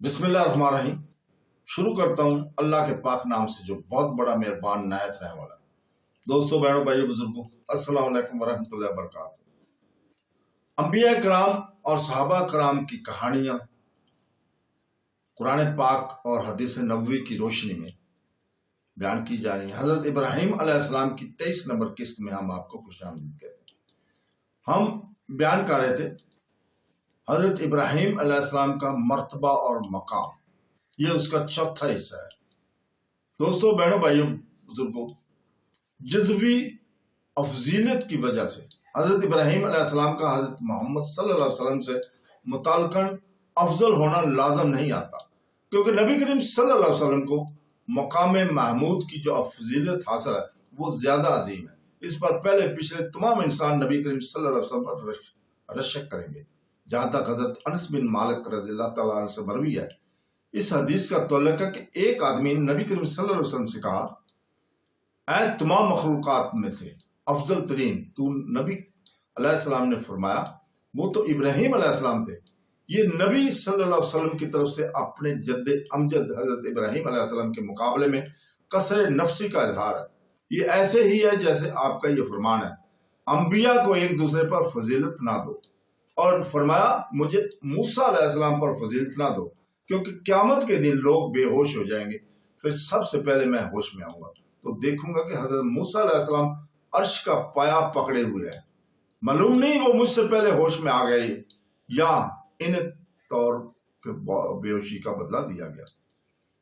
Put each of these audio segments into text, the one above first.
बिस्मिल्लाहिर्रहमानिर्रहीम। शुरू करता हूँ अल्लाह के पाक नाम से जो बहुत बड़ा मेहरबान नायत रहने वाला है। दोस्तों, बहनों, भाइयों, बुजुर्गों, अस्सलाम वालेकुम वरहमतुल्लाहि वबरकातुहू। अंबिया कराम और सहाबा कराम की कहानियाँ कुरान पाक और हदीस नबवी की रोशनी में बयान की जा रही है। हजरत इब्राहिम अलैहिस्सलाम की 23 नंबर किस्त में हम आपको खुशामदीद कहते हैं। हम बयान कर रहे थे हजरत इब्राहिम अलैहिस्सलाम का मर्तबा और मकाम, ये उसका चौथा हिस्सा है। दोस्तों, बहनों, भाइयों, बुजुर्गों, जज़वी अफजीलत की वजह से हजरत इब्राहिम अलैहिस्सलाम का हजरत मोहम्मद सल्लल्लाहु अलैहि वसल्लम से मुताल्लक़न अफजल होना लाजम नहीं आता, क्योंकि नबी करीम सल्लल्लाहु अलैहि वसल्लम को मकाम महमूद की जो अफजीलत हासिल है वो ज्यादा अजीम है। इस पर पहले पिछले तमाम इंसान नबी करीम सल्लल्लाहु अलैहि वसल्लम पर रशक करेंगे। जहां तक हजरत अनस बिन मालिक रज़ियल्लाहु तआला अन्हु से मरवी है, इस हदीस का तल्लुक है कि एक आदमी नबी करीम सल्लल्लाहु अलैहि वसल्लम से कहा, ऐ तमाम मखलूकात में से अफजल तरीन तू नबी अलैहिस्सलाम ने फरमाया, वो तो इब्राहिम अलैहिस्सलाम थे। ये नबी सल्लल्लाहु अलैहि वसल्लम की तरफ से अपने जद्दे अमजद हजरत इब्राहिम अलैहिस्सलाम के मुकाबले में कसरे नफ्सी का इजहार है। ये ऐसे ही है जैसे आपका ये फरमान है, अंबिया को एक दूसरे पर फजीलत ना दो, और फरमाया मुझे मूसा अलैहिस्सलाम पर फजीलत ना दो, क्योंकि क़यामत के दिन लोग बेहोश हो जाएंगे, फिर सबसे पहले मैं होश में आऊंगा तो देखूंगा कि हजरत मूसा अलैहिस्सलाम अर्श का पाया पकड़े हुए हैं। मालूम नहीं वो मुझसे पहले होश में आ गए या इन तौर के बेहोशी का बदला दिया गया।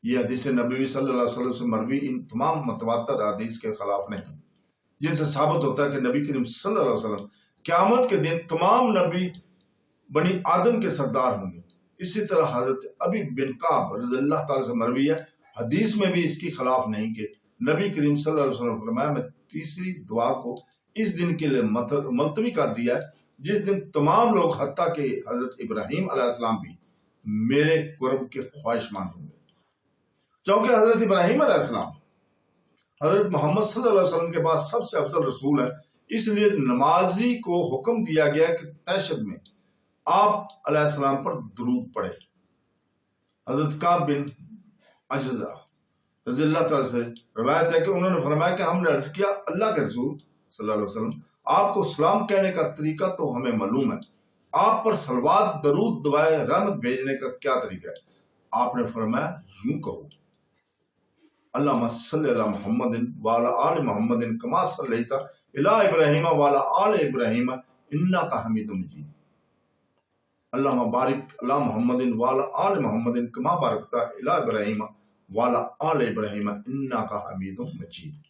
ये हदीस नबी सल्लल्लाहु अलैहि वसल्लम से मरवी इन तमाम मुतवातिर हदीस के खिलाफ नहीं, जिनसे साबित होता है कि नबी करीम सल्लल्लाहु अलैहि वसल्लम क़यामत के दिन तमाम नबी बनी आदम के सरदार होंगे। इसी तरह हजरत अबी बिन काब रज़ियल्लाहु तआला से मरवी है, हदीस में भी इसकी खिलाफ नहीं कि नबी करीम सल्लल्लाहु अलैहि वसल्लम ने फरमाया, मैं तीसरी दुआ को इस दिन के लिए मुलतवी कर दिया है जिस दिन तमाम लोग हत्ता के हजरत इब्राहिम अलैहिस्सलाम भी मेरे कुर्ब के ख्वाहिशमंद होंगे। क्योंकि हजरत इब्राहिम अलैहिस्सलाम हजरत मोहम्मद सल्लल्लाहु अलैहि वसल्लम के बाद सबसे अफजल रसूल है, इसलिए नमाजी को हुक्म दिया गया कि तहशद में आप अलैहिस्सलाम पर दुरूद पढ़े। हजरत काब बिन अजजा रज़ियल्लाहु तआला से रवायत है कि उन्होंने फरमाया कि हमने अर्ज किया, अल्लाह के रसूल सल्लल्लाहु अलैहि वसल्लम, आपको सलाम कहने का तरीका तो हमें मालूम है, आप पर सलवात दरूद दुआए रहमत भेजने का क्या तरीका है? आपने फरमाया, यूं कहो, अल्लाहुम्मा सल्लि अला मुहम्मदिन व अला आलि मुहम्मदिन कमा सल्लैता इला इब्राहीम व अला आलि इब्राहीम इन्नका हमीदुम मजीद। अल्लाहुम्मा बारिक अला मुहम्मदिन व अला आलि मुहम्मदिन कमा बारकता इला इब्राहीम व अला आलि इब्राहीम इन्नका हमीदुम मजीद।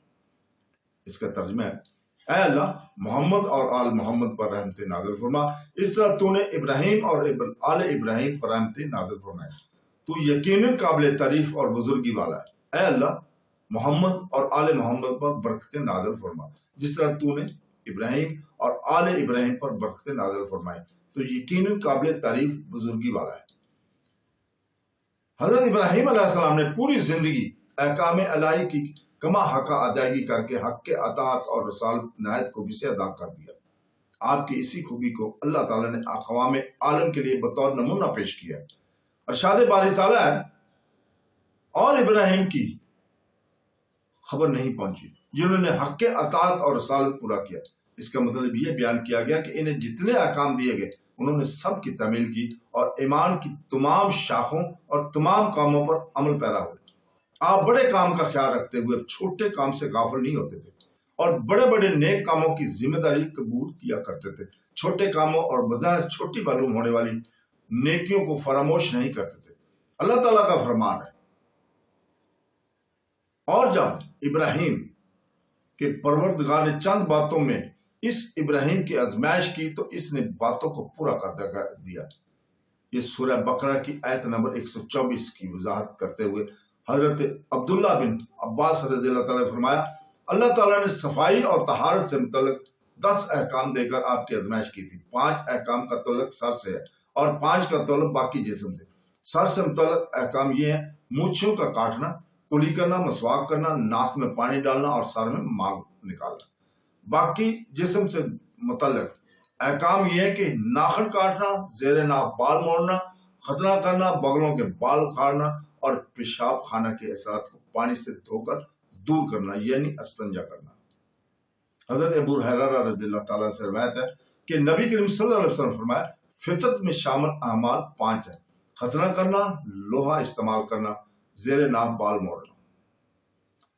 इसका तर्जुमा है, ऐ अल्लाह, मोहम्मद और आल मोहम्मद पर रहमत नाज़िल फरमा, इस तरह तूने इब्राहिम और आल इब्राहिम पर रहमत नाज़िल फरमाया। तू यकीनन काबिल तारीफ और बुजुर्गी वाला है। ऐ अल्लाह, मोहम्मद और आल मोहम्मद पर बरकत नाज़िल फरमा, जिस तरह तूने इब्राहिम और आल इब्राहिम पर बरकत नाज़िल फरमाई, तो यकीनन काबिल तारीफ बुजुर्गी वाला है। हजरत इब्राहिम अलैहिस्सलाम ने पूरी जिंदगी अहकाम इलाही की कमा हक अदायगी करके हक के अतात और रसालत नायत खूबी से अदा कर दिया। आपकी इसी खूबी को अल्लाह ताला ने अक़वाम आलम के लिए बतौर नमूना पेश किया है। अरशाद बारी ताला है, और इब्राहिम की खबर नहीं पहुंची जिन्होंने हक के अतात और रसालत पूरा किया। इसका मतलब यह बयान किया गया कि इन्हें जितने अहकाम दिए गए उन्होंने सब की तामील की और ईमान की तमाम शाखों और तमाम कामों पर अमल पैरा हुए। आप बड़े काम का ख्याल रखते हुए छोटे काम से गाफिल नहीं होते थे और बड़े बड़े नेक कामों की जिम्मेदारी कबूल किया करते थे। छोटे कामों और बज़ाहिर छोटी मालूम होने वाली नेकियों को फरामोश नहीं करते थे। अल्लाह ताला का फरमान है, और जब इब्राहिम के परवरदिगार ने चंद बातों में इस इब्राहिम की आजमाइश की तो इसने बातों को पूरा कर दिया। ये सूरह बकरा की आयत नंबर 124 की वजाहत करते हुए हजरत अब्दुल्ला बिन अब्बास रज़ियल्लाहु तआला ने फरमाया, अल्लाह ताला ने सफाई और तहारत से मुतल्लिक 10 अहकाम देकर आपकी आजमाइश की थी। 5 अहकाम का तल्लुक सर से है और 5 का तल्लुक बाकी जिस्म से। सर से मुतल्लिक अहकाम ये है, मूंछों का काटना, कुली करना, मसवाक करना, नाक में पानी डालना और सर में मांग निकालना। बाकी जिस्म से मुतल्लिक अहकाम ये है कि नाखून काटना, जेर नाक बाल मोड़ना, खतना करना, बगलों के बाल उखाड़ना और पेशाब खाना के असरात को पानी से धोकर दूर करना यानी अस्तंजा करना। हजरत अबू हुरैरा रज़ियल्लाहु ताला से रिवायत है कि नबी करीम सल्लल्लाहु अलैहि वसल्लम फरमाया, फितरत में शामिल अमाल 5 है। खतना करना, लोहा इस्तेमाल करना, जेर नाक बाल मोड़ना,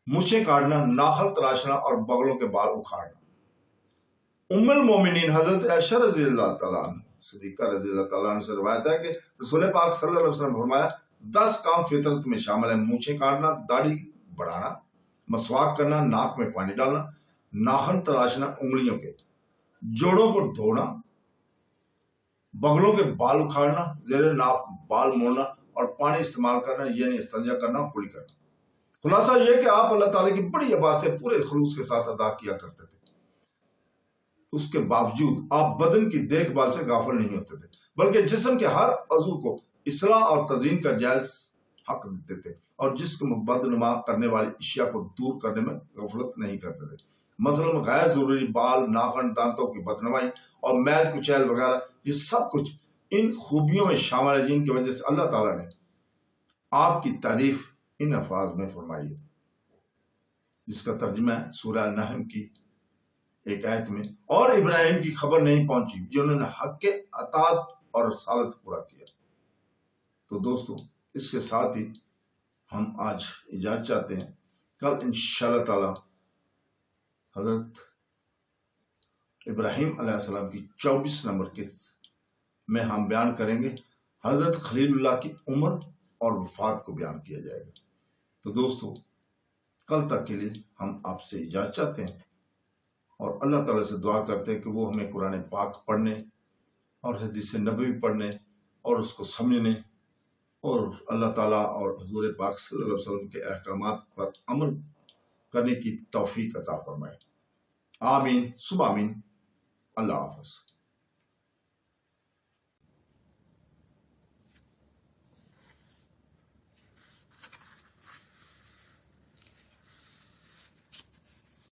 मूछें काटना, नाखल तराशना और बगलों के बाल उखाड़ना। उम्मुल मोमिनीन हजरत आयशा रज़ियल्लाहु ताला अन्हा सिद्दीक़ा रज़ियल्लाहु ताला अन्हा से रिवायत है कि रसूल पाक सल्लल्लाहु अलैहि वसल्लम फरमाया, 10 काम फितरत में शामिल है। मूछें काटना, दाढ़ी बढ़ाना, मसवाक करना, नाक में पानी डालना, नाखन तराशना, उंगलियों के जोड़ों को धोना, बगलों के बाल उखाड़ना, जेर नाक बाल मोड़ना और पानी इस्तेमाल करना यानी इस्तिंजा करना, कुली करना। खुलासा यह कि आप अल्लाह ताला की बड़ी बातें पूरे खुलूस के साथ अदा किया करते थे। उसके बावजूद आप बदन की देखभाल से गाफिल नहीं होते थे, बल्कि जिस्म के हर अज़ू को इस्लाह और तज़ीन का जायज हक देते थे और जिसको बदनुमा करने वाली अशिया को दूर करने में गफलत नहीं करते थे। मसलन गैर जरूरी बाल, नाखन, दांतों की बदनुमाई और मैल कुचैल वगैरह, ये सब कुछ इन खूबियों में शामिल है जिनकी वजह से अल्लाह ताला ने आपकी तारीफ इन अल्फाज में फरमाई है, जिसका तर्जुमा है सूरह नहम की एक आयत में, और इब्राहिम की खबर नहीं पहुंची जिन्होंने हक के अतात और रसालत पूरा किया। तो दोस्तों, इसके साथ ही हम आज इजाजत चाहते हैं। कल इंशाअल्लाह ताला हजरत इब्राहिम अलैहिस्सलाम की 24 नंबर किस्त में हम बयान करेंगे। हजरत खलीलुल्लाह की उम्र और वफात को बयान किया जाएगा। तो दोस्तों, कल तक के लिए हम आपसे इजाजत चाहते हैं और अल्लाह ताला से दुआ करते हैं कि वो हमें कुरान पाक पढ़ने और हदीस नबवी पढ़ने और उसको समझने और अल्लाह ताला और हुजूर पाक सल्लल्लाहु अलैहि वसल्लम के अहकामात पर अमल करने की तौफीक अता फरमाए। आमीन सुबह आमीन। अल्लाह हाफ़िज़।